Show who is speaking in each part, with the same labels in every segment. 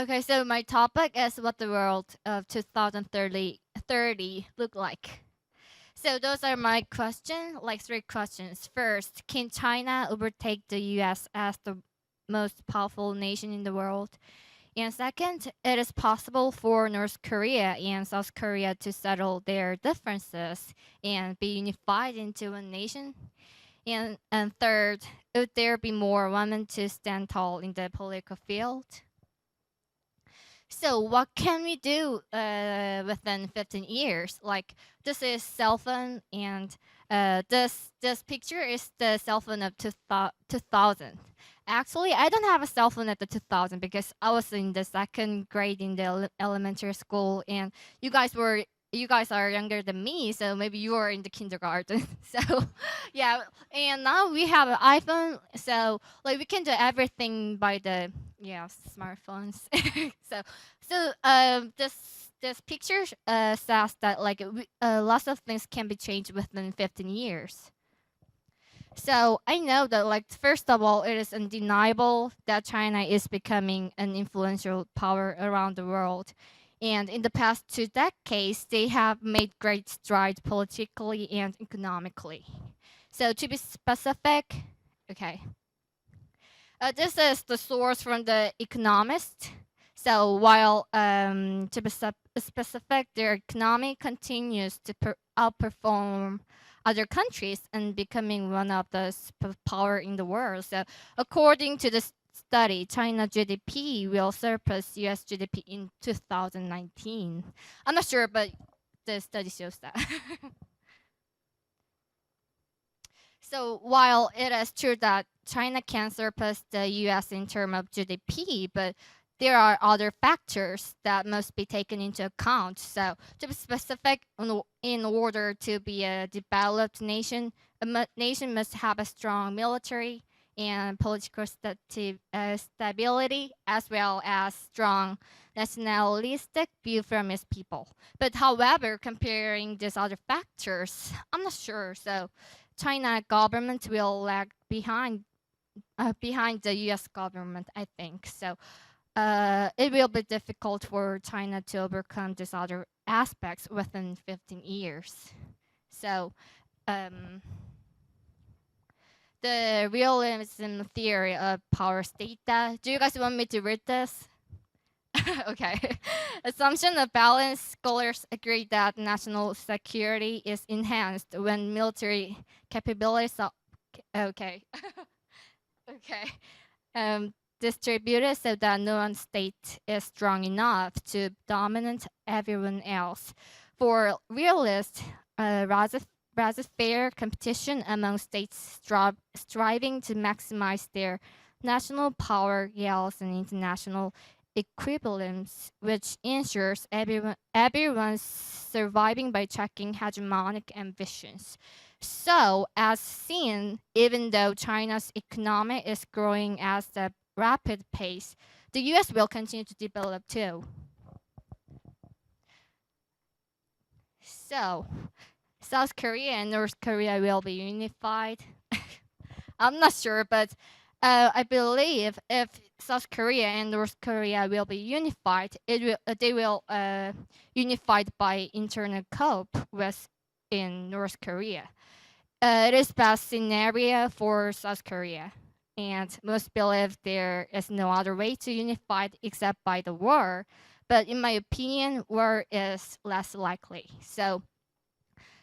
Speaker 1: Okay, so my topic is what the world of 2030 look like. So those are my questions, like three questions. First, can China overtake the US as the most powerful nation in the world? And second, it is possible for North Korea and South Korea to settle their differences and be unified into one nation. And third, would there be more women to stand tall in the political field? So what can we do within 15 years? Like this is cell phone, and this picture is the cell phone of 2000. Actually, I don't have a cell phone at the 2000 because I was in the second grade in the elementary school, and you guys were you guys are younger than me, so maybe you are in the kindergarten. So yeah, and now we have an iPhone, so like we can do everything by the smartphones. so this picture says that like lots of things can be changed within 15 years. So I know that like first of all, it is undeniable that China is becoming an influential power around the world. And in the past 2 decades, they have made great strides politically and economically. So to be specific, okay, this is the source from the Economist. So while to be specific, their economy continues to outperform other countries and becoming one of the power in the world. So according to the study, China GDP will surpass US GDP in 2019. I'm not sure, but the study shows that. So while it is true that China can surpass the US in terms of GDP, but there are other factors that must be taken into account. So to be specific, in order to be a developed nation, nation must have a strong military and political stability, as well as strong nationalistic view from its people. But however, comparing these other factors, I'm not sure. So China government will lag behind the U.S. government, I think. So it will be difficult for China to overcome these other aspects within 15 years. So the realism theory of power state data. Do you guys want me to read this? Okay. Assumption of balance. Scholars agree that national security is enhanced when military capabilities are okay. Okay. Distributed so that no one state is strong enough to dominate everyone else. For realists, rather fair competition among states striving to maximize their national power yields an international equivalence, which ensures everyone's surviving by checking hegemonic ambitions. So, as seen, even though China's economy is growing at a rapid pace, the US will continue to develop too. So, South Korea and North Korea will be unified. I'm not sure, but I believe if South Korea and North Korea will be unified, they will unified by internal cope with in North Korea. It is best scenario for South Korea, and most believe there is no other way to unify except by the war. But in my opinion, war is less likely. So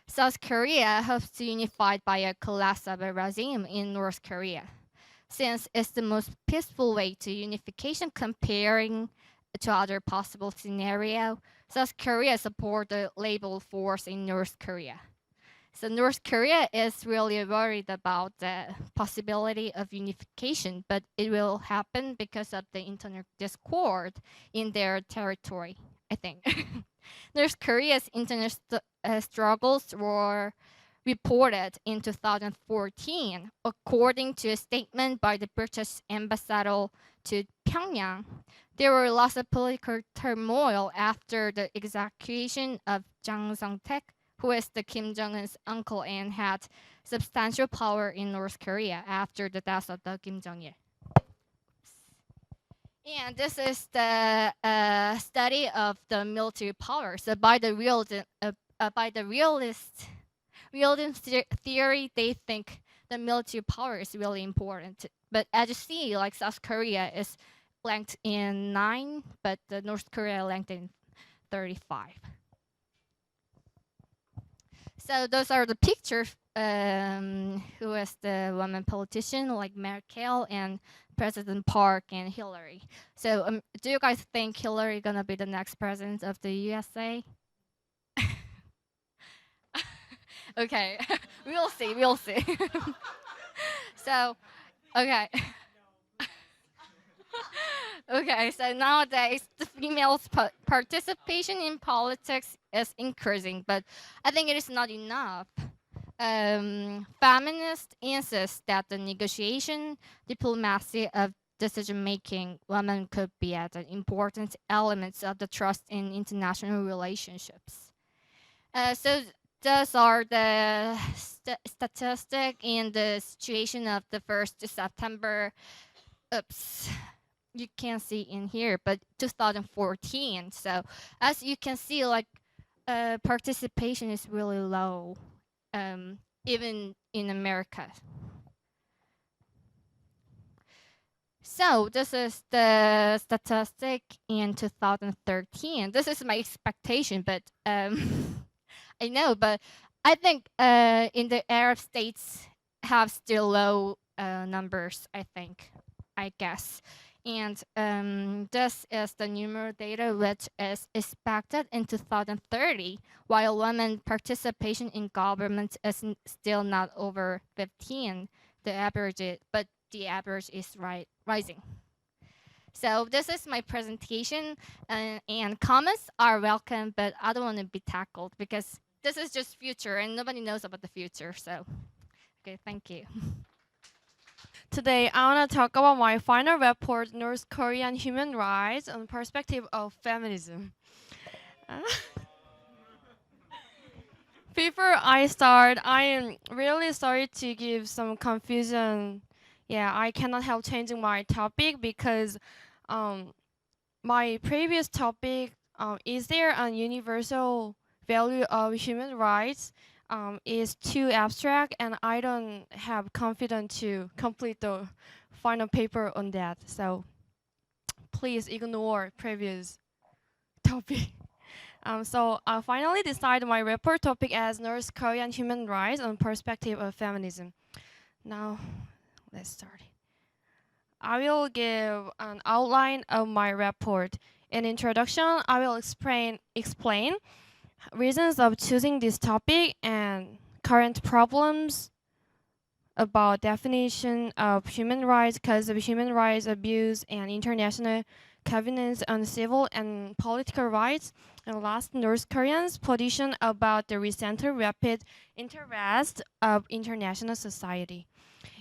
Speaker 1: South Korea hopes to unify by a collapse of a regime in North Korea, since it's the most peaceful way to unification comparing to other possible scenario. South Korea support the label force in North Korea. So North Korea is really worried about the possibility of unification, but it will happen because of the internal discord in their territory, I think. North Korea's internal struggles were reported in 2014, according to a statement by the British ambassador to Pyongyang. There were lots of political turmoil after the execution of Jang Song-taek, who is the Kim Jong-un's uncle and had substantial power in North Korea after the death of the Kim Jong-il. And this is the study of the military power. So by the realism theory, they think the military power is really important. But as you see, like South Korea is ranked in 9, but the North Korea ranked in 35. So those are the pictures. Who is the woman politician like Merkel and President Park and Hillary. So do you guys think Hillary gonna be the next president of the USA? Okay, we'll see. We'll see. So okay. Okay, so nowadays the females' participation in politics is increasing, but I think it is not enough. Feminists insist that the negotiation, diplomacy of decision making, women could be at an important elements of the trust in international relationships. So those are the statistic in the situation of the 1st September. Oops. You can see in here, but 2014. So as you can see, like participation is really low, even in America. So this is the statistic in 2013. This is my expectation, but I know, but I think in the Arab states have still low numbers. I guess. And this is the numeric data which is expected in 2030, while women participation in government is still not over 15, but the average is rising. So this is my presentation, and comments are welcome, but I don't want to be tackled because this is just future and nobody knows about the future. So, okay, thank you.
Speaker 2: Today, I want to talk about my final report, North Korean human rights and perspective of feminism. Uh, Before I start, I am really sorry to give some confusion. Yeah, I cannot help changing my topic because um, my previous topic, is there a universal value of human rights, is too abstract, and I don't have confidence to complete the final paper on that. So please ignore previous topic. So I finally decided my report topic as North Korean human rights and perspective of feminism. Now, let's start. I will give an outline of my report. In introduction, I will explain reasons of choosing this topic and current problems about definition of human rights, cause of human rights abuse, and international covenants on civil and political rights. And last, North Koreans' position about the recent rapid interest of international society.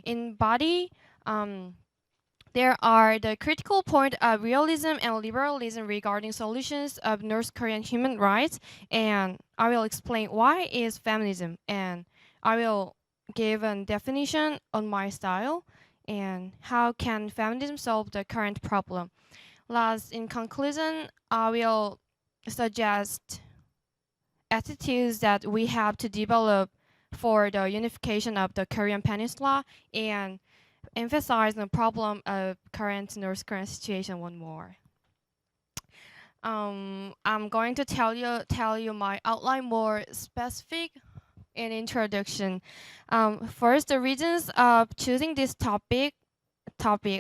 Speaker 2: In body, there are the critical point of realism and liberalism regarding solutions of North Korean human rights, and I will explain why is feminism, and I will give a definition on my style and how can feminism solve the current problem. Last, in conclusion, I will suggest attitudes that we have to develop for the unification of the Korean Peninsula and emphasize the problem of current North Korean situation one more. I'm going to tell you my outline more specific in introduction. First, the reasons of choosing this topic.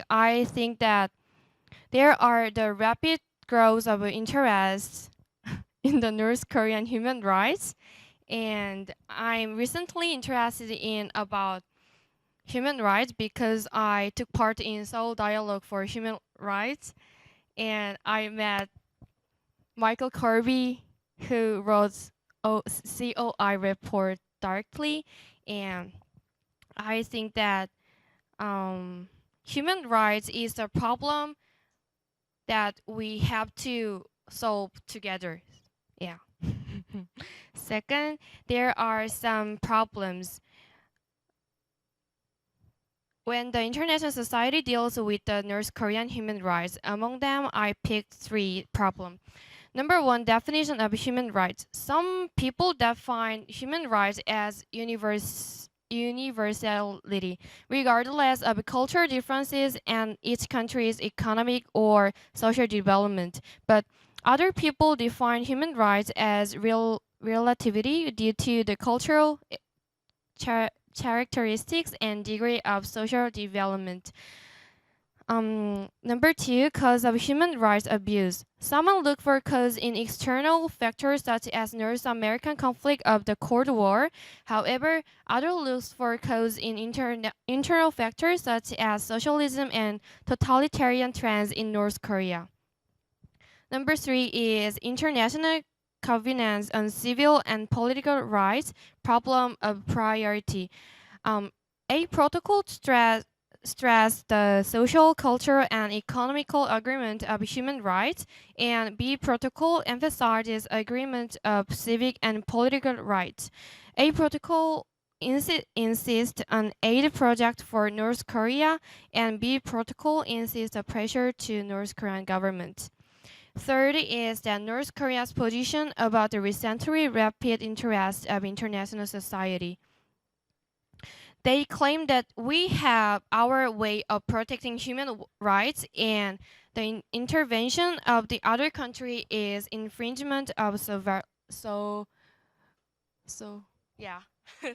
Speaker 2: I think that there are the rapid growth of interest in the North Korean human rights, and I'm recently interested in about human rights because I took part in Seoul Dialogue for Human Rights, and I met Michael Kirby, who wrote COI report directly, and I think that human rights is a problem that we have to solve together. Yeah. Second, there are some problems when the international society deals with the North Korean human rights, among them I picked three problems. Number one, definition of human rights. Some people define human rights as universality, regardless of cultural differences and each country's economic or social development. But other people define human rights as relativity due to the cultural characteristics and degree of social development. Number two, cause of human rights abuse. Someone look for cause in external factors such as North American conflict of the Cold War. However, other looks for cause in internal factors such as socialism and totalitarian trends in North Korea. Number three is international covenants on civil and political rights, problem of priority. A protocol stress the social, cultural, and economical agreement of human rights, and B protocol emphasizes agreement of civic and political rights. A protocol insists on aid project for North Korea, and B protocol insists a pressure to North Korean government. Third is that North Korea's position about the recently rapid interest of international society. They claim that we have our way of protecting human rights, and the intervention of the other country is infringement of so yeah.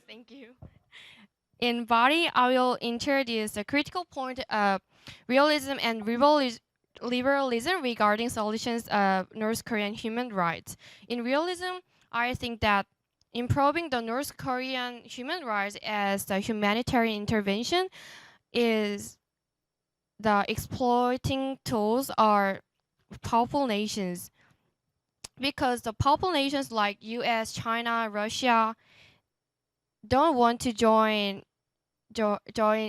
Speaker 2: Thank you. In body, I will introduce the critical point of realism and liberalism regarding solutions of North Korean human rights. In realism, I think that improving the North Korean human rights as the humanitarian intervention is the exploiting tools are powerful nations, because the powerful nations like US, China, Russia don't want to join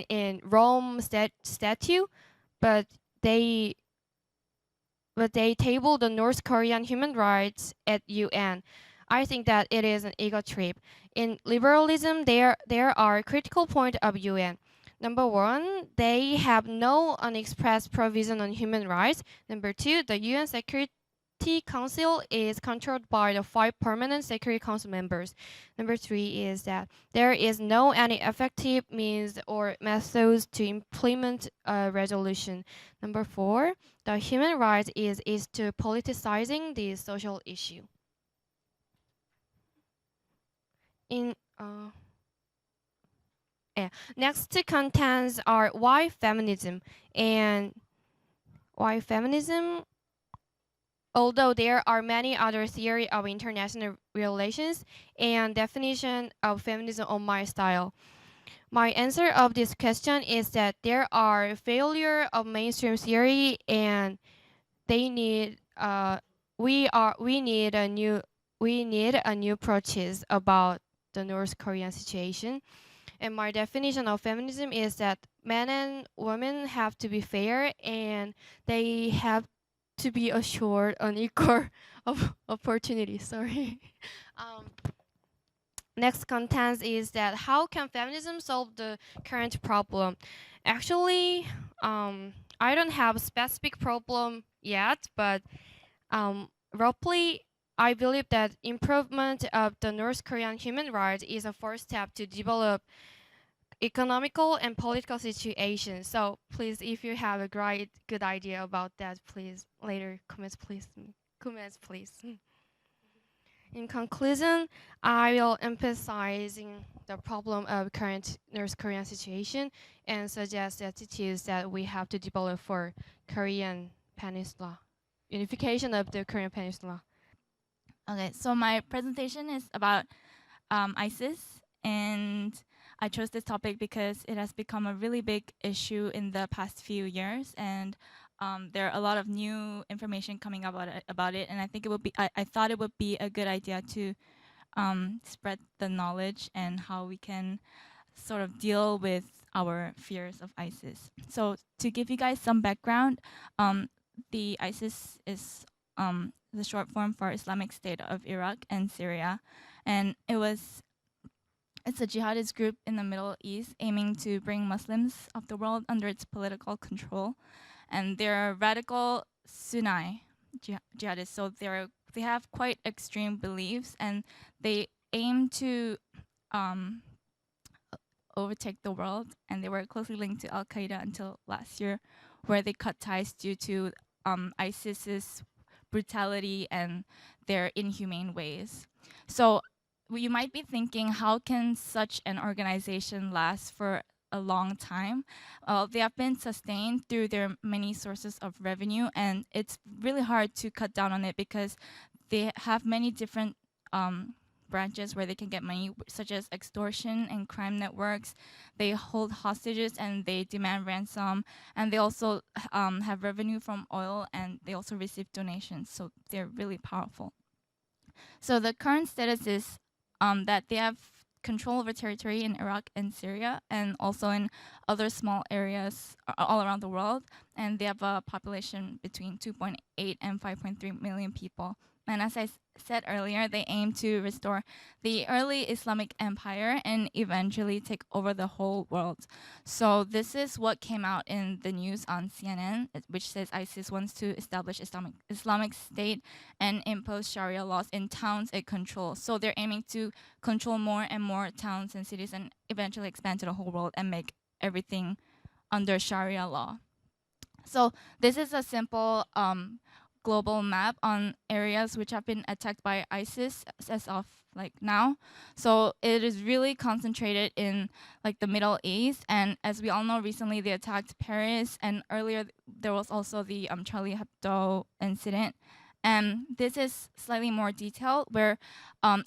Speaker 2: in Rome statute, but they table the North Korean human rights at UN. I think that it is an ego trip. In liberalism, there are critical points of UN. Number one, they have no unexpressed provision on human rights. Number two, the UN Security Council is controlled by the 5 permanent Security Council members. Number three is that there is no any effective means or methods to implement a resolution. Number four, the human rights is to politicizing the social issue. In next two contents are why feminism and why feminism. Although there are many other theory of international relations and definition of feminism on my style, my answer of this question is that there are failure of mainstream theory, and they need we need a new approaches about the North Korean situation. And my definition of feminism is that men and women have to be fair, and they have to be assured an equal of opportunity. Sorry. um, Next content is that how can feminism solve the current problem? Actually, I don't have a specific problem yet, but roughly, I believe that improvement of the North Korean human rights is a first step to develop economical and political situation. So please, if you have a good idea about that, please later comments, please. Comments, please. In conclusion, I will emphasizing the problem of current North Korean situation and suggest attitudes that we have to develop for Korean Peninsula, unification of the Korean Peninsula.
Speaker 3: Okay, so my presentation is about ISIS, and I chose this topic because it has become a really big issue in the past few years, and there are a lot of new information coming up about it, and I think it would be I thought it would be a good idea to spread the knowledge and how we can sort of deal with our fears of ISIS. So to give you guys some background, the ISIS is the short form for Islamic State of Iraq and Syria, and it was It's a jihadist group in the Middle East aiming to bring Muslims of the world under its political control. And they're radical Sunni jihadists, so they have quite extreme beliefs, and they aim to overtake the world. And they were closely linked to Al Qaeda until last year, where they cut ties due to ISIS's brutality and their inhumane ways. So you might be thinking, how can such an organization last for a long time? They have been sustained through their many sources of revenue, and it's really hard to cut down on it because they have many different branches where they can get money, such as extortion and crime networks. They hold hostages and they demand ransom, and they also have revenue from oil, and they also receive donations. So they're really powerful. So the current status is that they have control over territory in Iraq and Syria, and also in other small areas all around the world. And they have a population between 2.8 and 5.3 million people. And as I said earlier, they aim to restore the early Islamic empire and eventually take over the whole world. So this is what came out in the news on CNN, which says ISIS wants to establish Islamic State and impose Sharia laws in towns it controls. So they're aiming to control more and more towns and cities and eventually expand to the whole world and make everything under Sharia law. So this is a simple global map on areas which have been attacked by ISIS as of like now. So it is really concentrated in like the Middle East, and as we all know, recently they attacked Paris, and earlier there was also the Charlie Hebdo incident. And this is slightly more detailed, where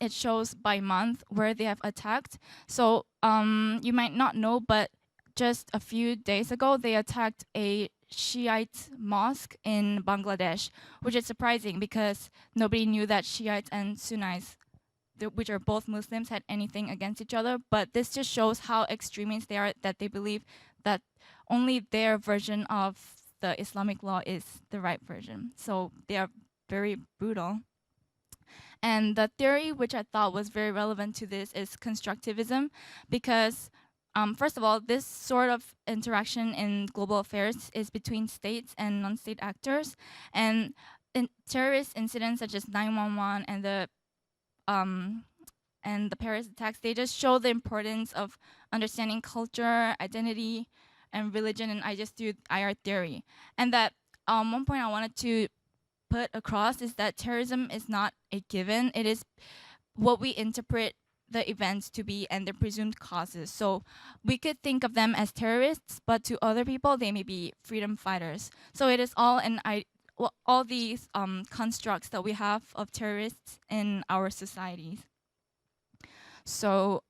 Speaker 3: it shows by month where they have attacked. So you might not know, but just a few days ago, they attacked a Shiite mosque in Bangladesh, which is surprising because nobody knew that Shiites and Sunnis, which are both Muslims, had anything against each other. But this just shows how extremist they are, that they believe that only their version of the Islamic law is the right version. So they are very brutal. And the theory which I thought was very relevant to this is constructivism, because first of all, this sort of interaction in global affairs is between states and non-state actors, and in terrorist incidents such as 9/11 and the Paris attacks, they just show the importance of understanding culture, identity, and religion, and I just do IR theory. And that one point I wanted to put across is that terrorism is not a given. It is what we interpret the events to be and their presumed causes. So we could think of them as terrorists, but to other people, they may be freedom fighters. So it is all all these constructs that we have of terrorists in our societies. So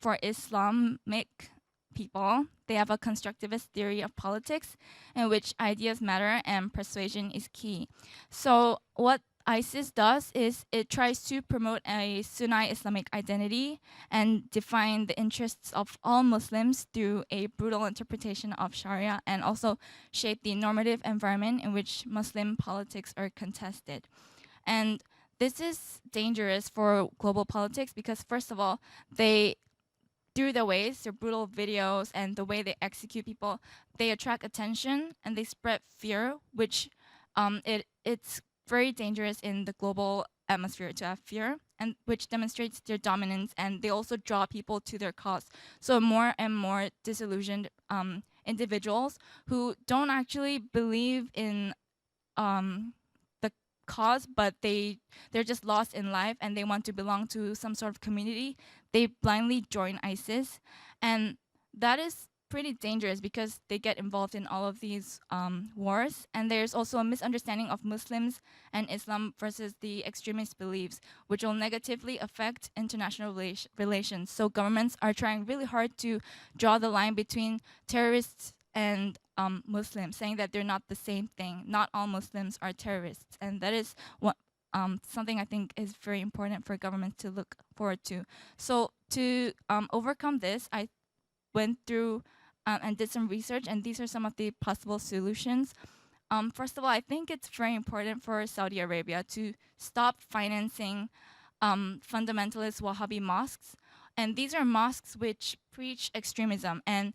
Speaker 3: for Islamic people, they have a constructivist theory of politics in which ideas matter and persuasion is key. So what ISIS does is it tries to promote a Sunni Islamic identity and define the interests of all Muslims through a brutal interpretation of Sharia, and also shape the normative environment in which Muslim politics are contested. And this is dangerous for global politics because, first of all, through their ways, their brutal videos and the way they execute people, they attract attention and they spread fear, which it's very dangerous in the global atmosphere to have fear, and which demonstrates their dominance, and they also draw people to their cause. So more and more disillusioned individuals who don't actually believe in the cause, but they're just lost in life and they want to belong to some sort of community, they blindly join ISIS. And that is pretty dangerous because they get involved in all of these wars. And there's also a misunderstanding of Muslims and Islam versus the extremist beliefs, which will negatively affect international relations. So governments are trying really hard to draw the line between terrorists and Muslims, saying that they're not the same thing. Not all Muslims are terrorists. And that is what something I think is very important for governments to look forward to. So to overcome this, I went through and did some research, and these are some of the possible solutions. First of all, I think it's very important for Saudi Arabia to stop financing fundamentalist Wahhabi mosques And these are mosques which preach extremism, and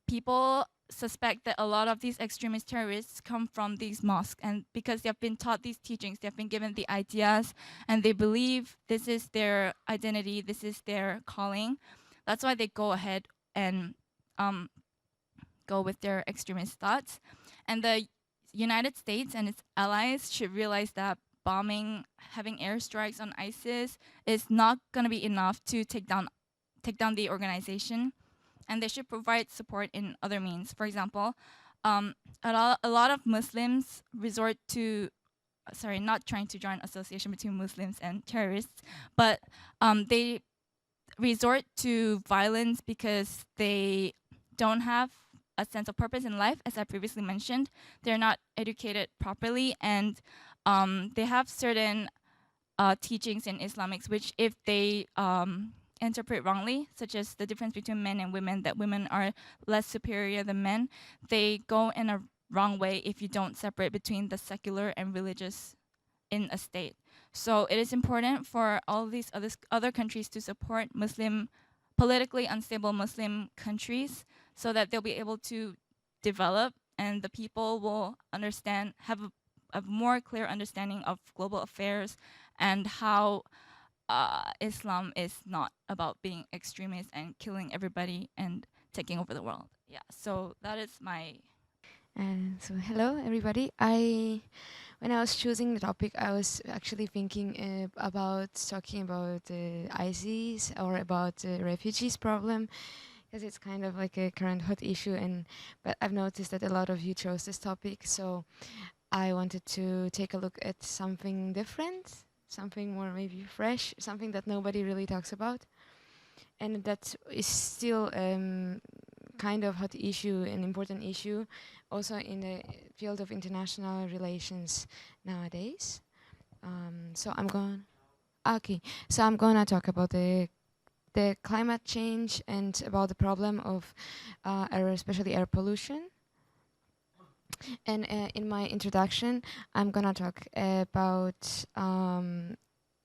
Speaker 3: people suspect that a lot of these extremist terrorists come from these mosques, and because they've been taught these teachings, they've been given the ideas, and they believe this is their identity, this is their calling. That's why they go ahead and go with their extremist thoughts. And the United States and its allies should realize that bombing, having airstrikes on ISIS is not going to be enough to take down the organization, and they should provide support in other means. For example, a lot of Muslims resort to, sorry, not trying to draw an association between Muslims and terrorists, but they resort to violence because they don't have a sense of purpose in life, as I previously mentioned. They're not educated properly, and they have certain teachings in Islamics which, if they interpret wrongly, such as the difference between men and women, that women are less superior than men, they go in a wrong way if you don't separate between the secular and religious in a state. So it is important for all these other countries to support politically unstable Muslim countries, so that they'll be able to develop, and the people will have a more clear understanding of global affairs, and how Islam is not about being extremist and killing everybody and taking over the world. Yeah, so that is my...
Speaker 4: So hello everybody. When I was choosing the topic, I was actually thinking about talking about ISIS or about the refugees problem, because it's kind of like a current hot issue. But I've noticed that a lot of you chose this topic, so I wanted to take a look at something different, something more maybe fresh, something that nobody really talks about, and that is still kind of hot issue, an important issue, also in the field of international relations nowadays. So I'm gonna talk about the climate change and about the problem of especially air pollution. And in my introduction, I'm gonna talk about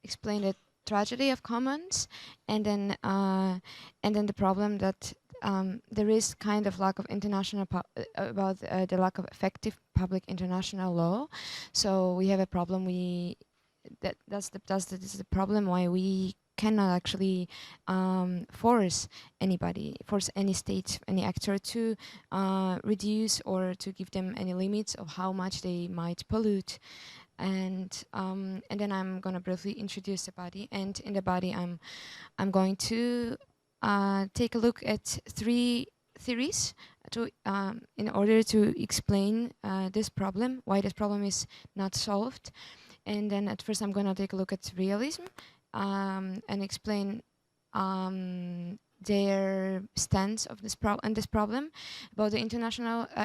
Speaker 4: explain the tragedy of commons, and then the problem that there is kind of lack of international about the lack of effective public international law. So we have a problem. That's the problem why we cannot actually force any state, any actor to reduce or to give them any limits of how much they might pollute. And then I'm gonna briefly introduce the body, and in the body I'm going to take a look at 3 theories in order to explain this problem, why this problem is not solved. And then at first I'm gonna take a look at realism and explain their stance of this problem about the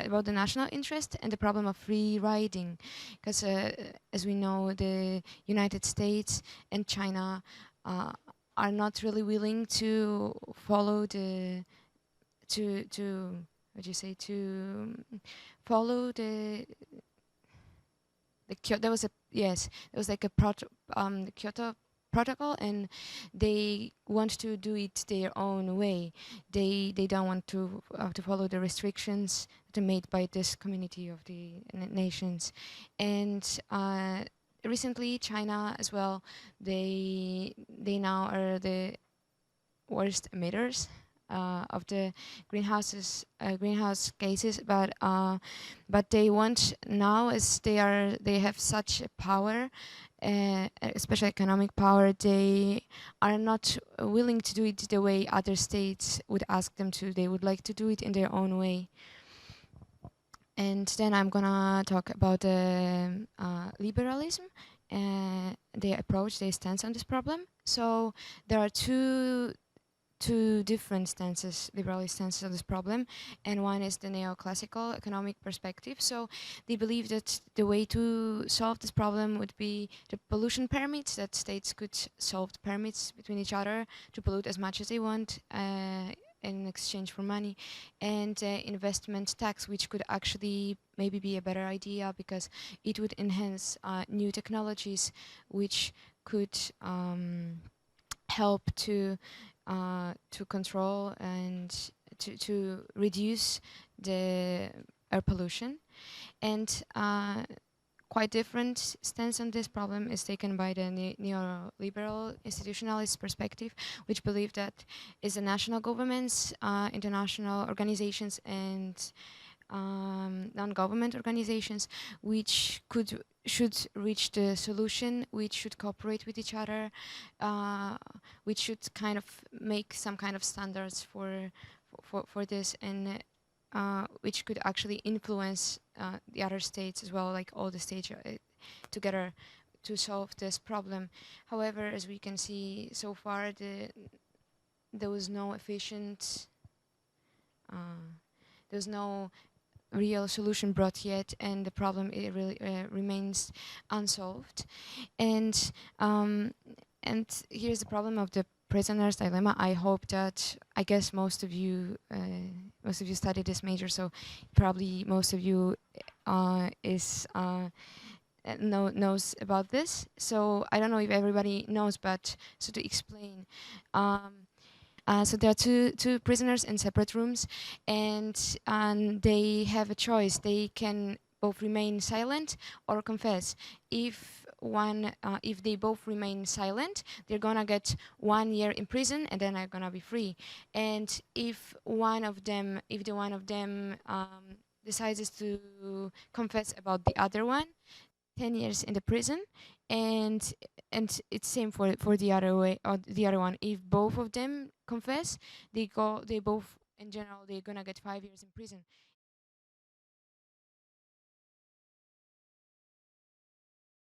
Speaker 4: about the national interest and the problem of free riding, because as we know, the United States and China are not really willing to follow follow the Kyoto. There was like a the Kyoto protocol, and they want to do it their own way. They don't want to follow the restrictions that are made by this community of the nations. And recently China as well, they now are the worst emitters of the greenhouse gases, but they want now, as they have such a power, especially economic power, they are not willing to do it the way other states would ask them to. They would like to do it in their own way. And then I'm gonna talk about liberalism, their approach, their stance on this problem. So there are two different stances, liberalist stances of this problem, and one is the neoclassical economic perspective. So they believe that the way to solve this problem would be the pollution permits, that states could solve the permits between each other to pollute as much as they want in exchange for money, and investment tax, which could actually maybe be a better idea because it would enhance new technologies which could help to to control and to reduce the air pollution. And quite different stance on this problem is taken by the neoliberal institutionalist perspective, which believe that is the national governments, international organizations, and non-government organizations which should reach the solution, which should cooperate with each other, which should kind of make some kind of standards for this, and which could actually influence the other states as well, like all the states together to solve this problem. However, as we can see so far, there was no efficient, there's no real solution brought yet, and the problem it really remains unsolved. And here's the problem of the prisoner's dilemma. I hope that, I guess most of you study this major, so probably most of you knows about this. So I don't know if everybody knows, but so to explain. So there are two prisoners in separate rooms, and they have a choice. They can both remain silent or confess. If they both remain silent, they're gonna get 1 year in prison, and then they're gonna be free. And if the one of them decides to confess about the other one, 10 years in the prison. And it's same for the other way, or the other one. If both of them confess, they both in general they're gonna get 5 years in prison.